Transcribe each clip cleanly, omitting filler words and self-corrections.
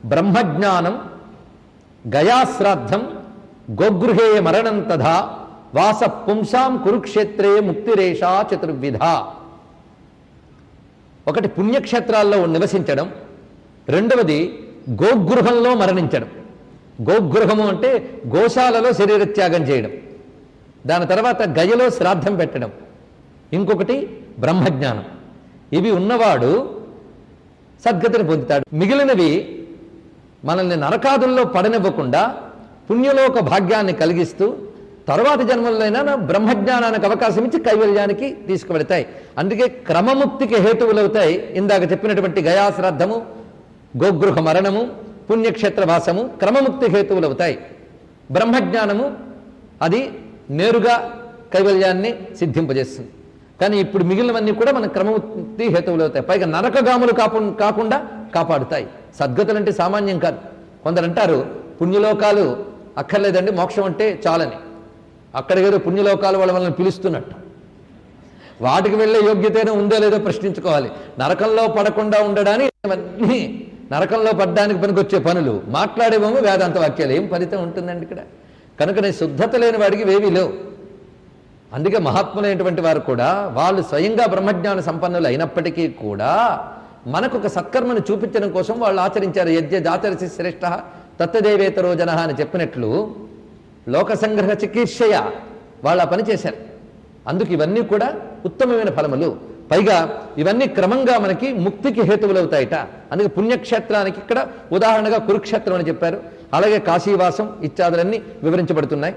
బ్రహ్మజ్ఞానం, గయాశ్రాద్ధం, గోగృహే మరణం తథా వాస పుంసాం కురుక్షేత్రే ముక్తిరేషా చతుర్విధ. ఒకటి పుణ్యక్షేత్రాల్లో నివసించడం, రెండవది గోగృహంలో మరణించడం. గోగృహము అంటే గోశాలలో శరీరత్యాగం చేయడం, దాని తర్వాత గయలో శ్రాద్ధం పెట్టడం, ఇంకొకటి బ్రహ్మజ్ఞానం. ఇవి ఉన్నవాడు సద్గతిని పొందుతాడు. మిగిలినవి మనల్ని నరకాదుల్లో పడనివ్వకుండా పుణ్యలోక భాగ్యాన్ని కలిగిస్తూ తరువాతి జన్మలైనా బ్రహ్మజ్ఞానానికి అవకాశం ఇచ్చి కైవల్యానికి తీసుకువెళతాయి. అందుకే క్రమముక్తికి హేతువులవుతాయి. ఇందాక చెప్పినటువంటి గయాశ్రాద్ధము, గోగృహ మరణము, పుణ్యక్షేత్ర వాసము క్రమముక్తి హేతువులవుతాయి. బ్రహ్మజ్ఞానము అది నేరుగా కైవల్యాన్ని సిద్ధింపజేస్తుంది. కానీ ఇప్పుడు మిగిలినవన్నీ కూడా మన క్రమముక్తి హేతువులవుతాయి. పైగా నరకగాములు కాకుండా కాపాడుతాయి. సద్గతులంటే సామాన్యం కాదు. కొందరు అంటారు పుణ్యలోకాలు అక్కర్లేదండి, మోక్షం అంటే చాలని. అక్కడికేదో పుణ్యలోకాలు వాళ్ళ వలన పిలుస్తున్నట్టు. వాటికి వెళ్ళే యోగ్యతనే ఉందో లేదో ప్రశ్నించుకోవాలి. నరకంలో పడకుండా ఉండడానికి ఇవన్నీ నరకంలో పడ్డానికి పనికొచ్చే పనులు, మాట్లాడేవేమో వేదాంత వాక్యాలు. ఏం ఫలితం ఉంటుందండి ఇక్కడ? కనుకనే శుద్ధత లేని వాడికి వేవి లేవు. అందుకే మహాత్ములైనటువంటి వారు కూడా వాళ్ళు స్వయంగా బ్రహ్మజ్ఞాన సంపన్నులు అయినప్పటికీ కూడా మనకు ఒక సత్కర్మను చూపించడం కోసం వాళ్ళు ఆచరించారు. యజ్ఞాచరసి శ్రేష్ఠ తత్తదేవేతరో జన అని చెప్పినట్లు లోక సంగ్రహ చికీర్షయ వాళ్ళు ఆ పని చేశారు. అందుకు ఇవన్నీ కూడా ఉత్తమమైన ఫలములు. పైగా ఇవన్నీ క్రమంగా మనకి ముక్తికి హేతువులవుతాయిట. అందుకే పుణ్యక్షేత్రానికి ఇక్కడ ఉదాహరణగా కురుక్షేత్రం అని చెప్పారు. అలాగే కాశీవాసం ఇత్యాదులన్నీ వివరించబడుతున్నాయి.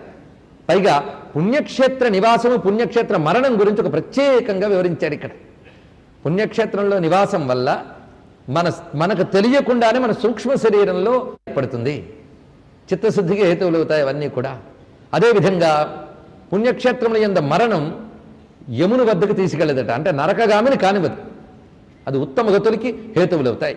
పైగా పుణ్యక్షేత్ర నివాసము, పుణ్యక్షేత్ర మరణం గురించి ఒక ప్రత్యేకంగా వివరించారు ఇక్కడ. పుణ్యక్షేత్రంలో నివాసం వల్ల మనకు తెలియకుండానే మన సూక్ష్మ శరీరంలో ఏర్పడుతుంది. చిత్తశుద్ధికి హేతువులు అవుతాయి అవన్నీ కూడా. అదేవిధంగా పుణ్యక్షేత్రముల యందు మరణం యముని వద్దకు తీసుకెళ్ళదట. అంటే నరకగామిని కానివ్వదు. అది ఉత్తమ గతులకి హేతువులు అవుతాయి.